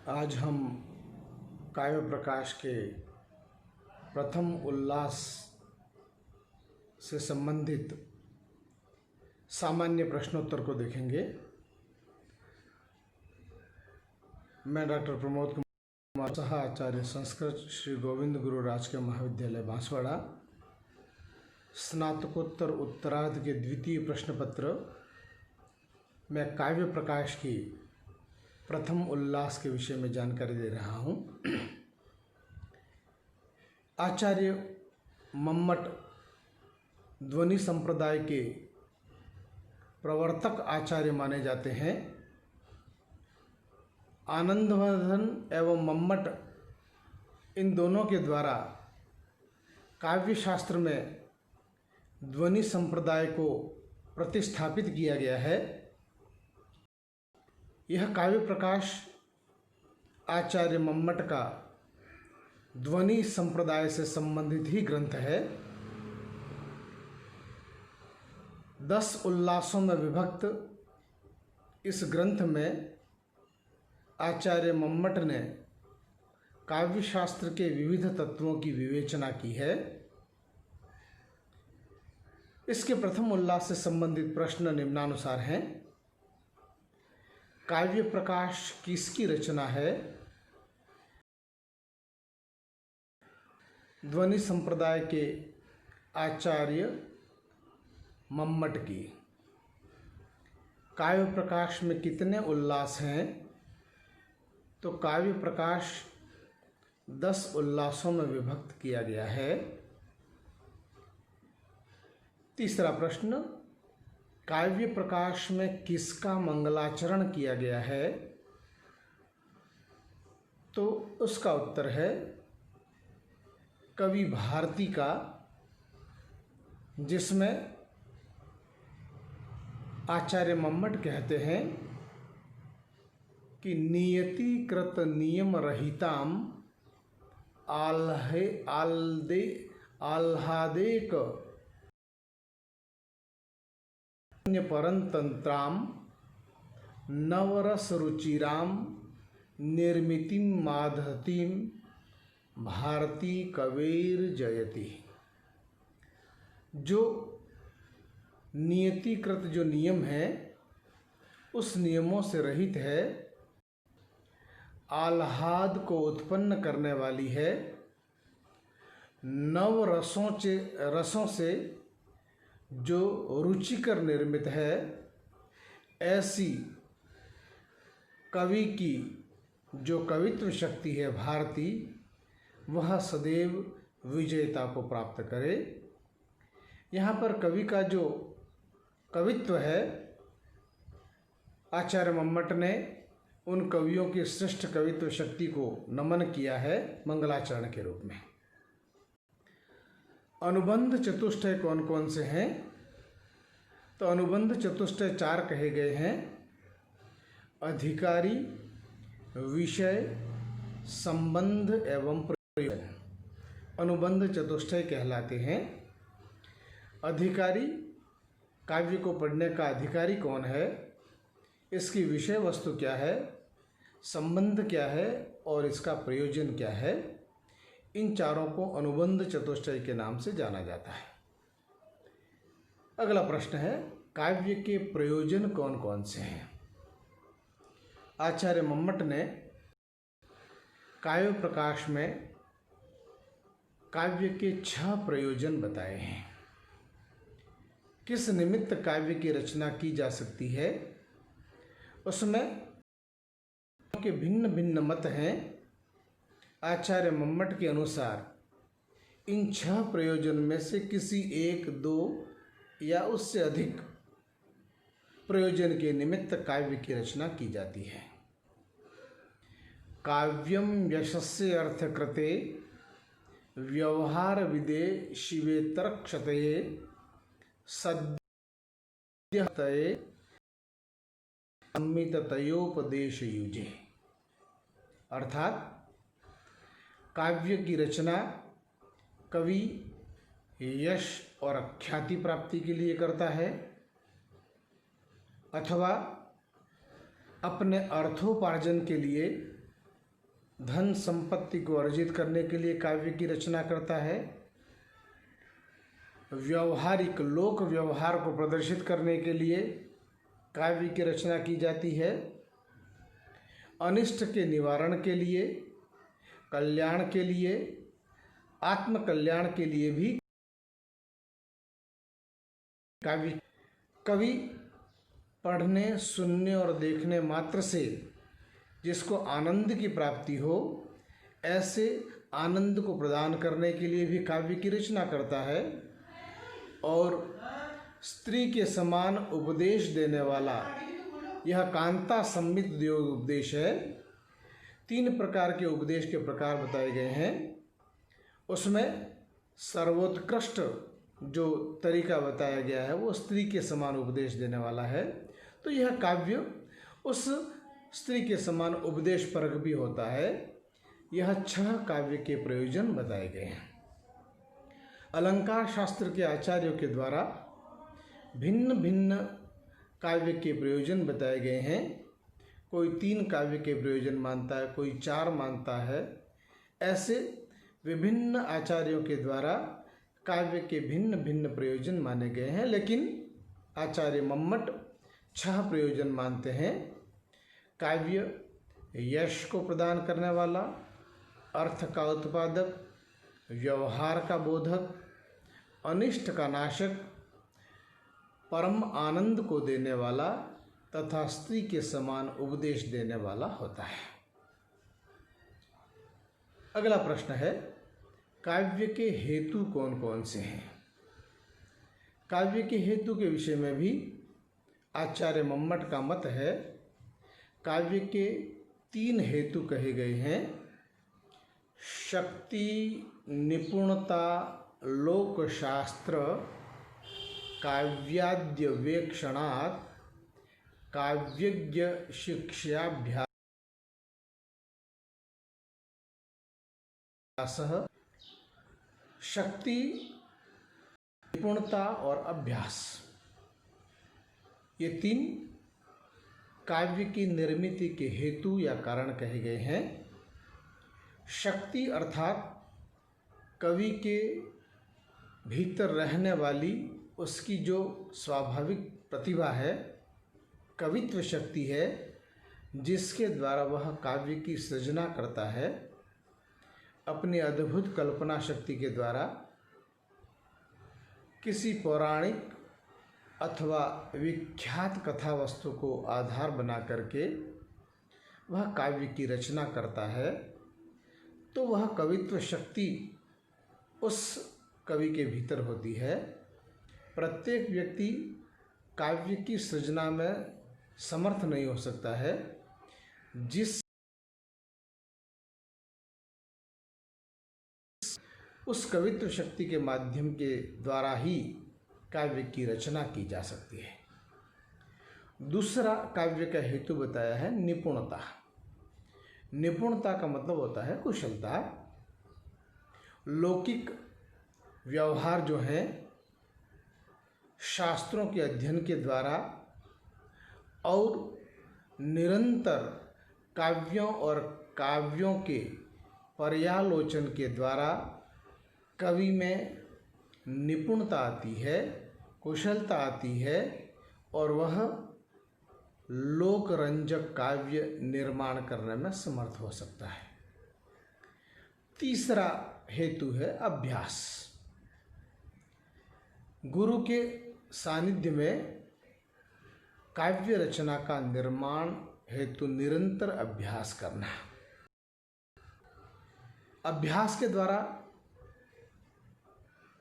आज हम काव्य प्रकाश के प्रथम उल्लास से संबंधित सामान्य प्रश्नोत्तर को देखेंगे। मैं डॉक्टर प्रमोद कुमार सह आचार्य संस्कृत श्री गोविंद गुरु राजकीय महाविद्यालय बांसवाड़ा स्नातकोत्तर उत्तरार्ध के द्वितीय प्रश्न पत्र में काव्य प्रकाश की प्रथम उल्लास के विषय में जानकारी दे रहा हूँ। आचार्य मम्मट ध्वनि संप्रदाय के प्रवर्तक आचार्य माने जाते हैं। आनंदवर्धन एवं मम्मट इन दोनों के द्वारा काव्य शास्त्र में ध्वनि संप्रदाय को प्रतिस्थापित किया गया है। यह काव्य प्रकाश आचार्य मम्मट का ध्वनि संप्रदाय से संबंधित ही ग्रंथ है। 10 उल्लासों में विभक्त इस ग्रंथ में आचार्य मम्मट ने काव्य शास्त्र के विविध तत्वों की विवेचना की है। इसके प्रथम उल्लास से संबंधित प्रश्न निम्नानुसार हैं। काव्य प्रकाश किसकी रचना है? ध्वनि संप्रदाय के आचार्य मम्मट की। काव्य प्रकाश में कितने उल्लास हैं? तो काव्य प्रकाश 10 उल्लासों में विभक्त किया गया है। तीसरा प्रश्न, काव्य प्रकाश में किसका मंगलाचरण किया गया है? तो उसका उत्तर है कवि भारती का, जिसमें आचार्य मम्मट कहते हैं कि नियतिकृत नियम रहिताम आह्लादेक परंतंत्राम नवरस रुचिराम निर्मितिम माधतीम भारती कवेर जयति। जो नियतिकृत जो नियम है उस नियमों से रहित है, आह्लाद को उत्पन्न करने वाली है, नव रसों से जो रुचिकर निर्मित है, ऐसी कवि की जो कवित्व शक्ति है भारती, वह सदैव विजयता को प्राप्त करे। यहाँ पर कवि का जो कवित्व है, आचार्य मम्मट ने उन कवियों की श्रेष्ठ कवित्व शक्ति को नमन किया है मंगलाचरण के रूप में। अनुबंध चतुष्टय कौन कौन से हैं? तो अनुबंध चतुष्टय 4 कहे गए हैं। अधिकारी, विषय, संबंध एवं प्रयोजन अनुबंध चतुष्टय कहलाते हैं। अधिकारी, काव्य को पढ़ने का अधिकारी कौन है, इसकी विषय वस्तु क्या है, संबंध क्या है और इसका प्रयोजन क्या है, इन चारों को अनुबंध चतुष्टय के नाम से जाना जाता है। अगला प्रश्न है, काव्य के प्रयोजन कौन कौन से हैं? आचार्य मम्मट ने काव्य प्रकाश में काव्य के 6 प्रयोजन बताए हैं। किस निमित्त काव्य की रचना की जा सकती है, उसमें के भिन्न भिन्न मत हैं। आचार्य मम्मट के अनुसार इन 6 प्रयोजन में से किसी 1, 2 या उससे अधिक प्रयोजन के निमित्त काव्य की रचना की जाती है। काव्यम यशस्य अर्थकृते व्यवहार विदे शिवेतरक्षतये सद्यतये संमिततयोपदेश युजे। अर्थात काव्य की रचना कवि यश और ख्याति प्राप्ति के लिए करता है, अथवा अपने अर्थोपार्जन के लिए धन संपत्ति को अर्जित करने के लिए काव्य की रचना करता है। व्यवहारिक लोक व्यवहार को प्रदर्शित करने के लिए काव्य की रचना की जाती है। अनिष्ट के निवारण के लिए, कल्याण के लिए, आत्म कल्याण के लिए भी काव्य। कवि पढ़ने, सुनने और देखने मात्र से जिसको आनंद की प्राप्ति हो, ऐसे आनंद को प्रदान करने के लिए भी काव्य की रचना करता है। और स्त्री के समान उपदेश देने वाला यह कांता संमित जो उपदेश है, 3 प्रकार के उपदेश के प्रकार बताए गए हैं। उसमें सर्वोत्कृष्ट जो तरीका बताया गया है वो स्त्री के समान उपदेश देने वाला है। तो यह काव्य उस स्त्री के समान उपदेश परक भी होता है। यह 6 काव्य के प्रयोजन बताए गए हैं। अलंकार शास्त्र के आचार्यों के द्वारा भिन्न भिन्न काव्य के प्रयोजन बताए गए हैं। कोई 3 काव्य के प्रयोजन मानता है, कोई 4 मानता है। ऐसे विभिन्न आचार्यों के द्वारा काव्य के भिन्न भिन्न प्रयोजन माने गए हैं, लेकिन आचार्य मम्मट 6 प्रयोजन मानते हैं। काव्य यश को प्रदान करने वाला, अर्थ का उत्पादक, व्यवहार का बोधक, अनिष्ट का नाशक, परम आनंद को देने वाला तथा स्त्री के समान उपदेश देने वाला होता है। अगला प्रश्न है, काव्य के हेतु कौन कौन से हैं? काव्य के हेतु के विषय में भी आचार्य मम्मट का मत है। काव्य के 3 हेतु कहे गए हैं। शक्ति, निपुणता, लोकशास्त्र, काव्याद्य वेक्षणात्, काव्यज्ञ शिक्षाभ्यास। शक्ति, निपुणता और अभ्यास, ये 3 काव्य की निर्मिति के हेतु या कारण कहे गए हैं। शक्ति अर्थात कवि के भीतर रहने वाली उसकी जो स्वाभाविक प्रतिभा है, कवित्व शक्ति है, जिसके द्वारा वह काव्य की सृजना करता है। अपनी अद्भुत कल्पना शक्ति के द्वारा किसी पौराणिक अथवा विख्यात कथा वस्तु को आधार बना करके वह काव्य की रचना करता है। तो वह कवित्व शक्ति उस कवि के भीतर होती है। प्रत्येक व्यक्ति काव्य की सृजना में समर्थ नहीं हो सकता है। जिस उस कवित्व शक्ति के माध्यम के द्वारा ही काव्य की रचना की जा सकती है। दूसरा काव्य का हेतु बताया है निपुणता। निपुणता का मतलब होता है कुशलता। लौकिक व्यवहार जो है शास्त्रों के अध्ययन के द्वारा और निरंतर काव्यों और काव्यों के पर्यालोचन के द्वारा कवि में निपुणता आती है, कुशलता आती है और वह लोकरंजक काव्य निर्माण करने में समर्थ हो सकता है। तीसरा हेतु है अभ्यास। गुरु के सानिध्य में काव्य रचना का निर्माण हेतु निरंतर अभ्यास करना। अभ्यास के द्वारा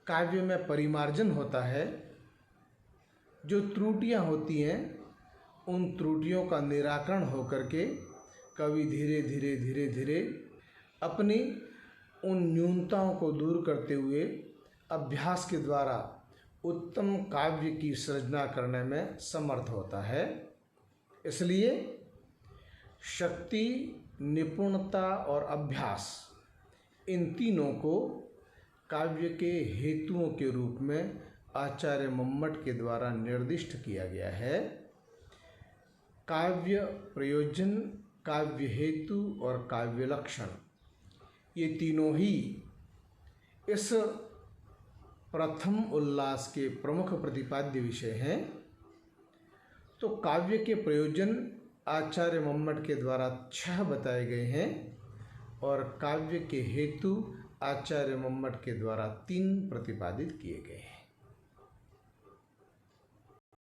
काव्य में परिमार्जन होता है। जो त्रुटियां होती हैं उन त्रुटियों का निराकरण होकर के कवि धीरे धीरे धीरे धीरे अपनी उन न्यूनताओं को दूर करते हुए अभ्यास के द्वारा उत्तम काव्य की सृजना करने में समर्थ होता है। इसलिए शक्ति, निपुणता और अभ्यास, इन तीनों को काव्य के हेतुओं के रूप में आचार्य मम्मट के द्वारा निर्दिष्ट किया गया है। काव्य प्रयोजन काव्य हेतु और काव्य लक्षण, ये तीनों ही इस प्रथम उल्लास के प्रमुख प्रतिपाद्य विषय हैं। तो काव्य के प्रयोजन आचार्य मम्मट के द्वारा 6 बताए गए हैं और काव्य के हेतु आचार्य मम्मट के द्वारा 3 प्रतिपादित किए गए हैं।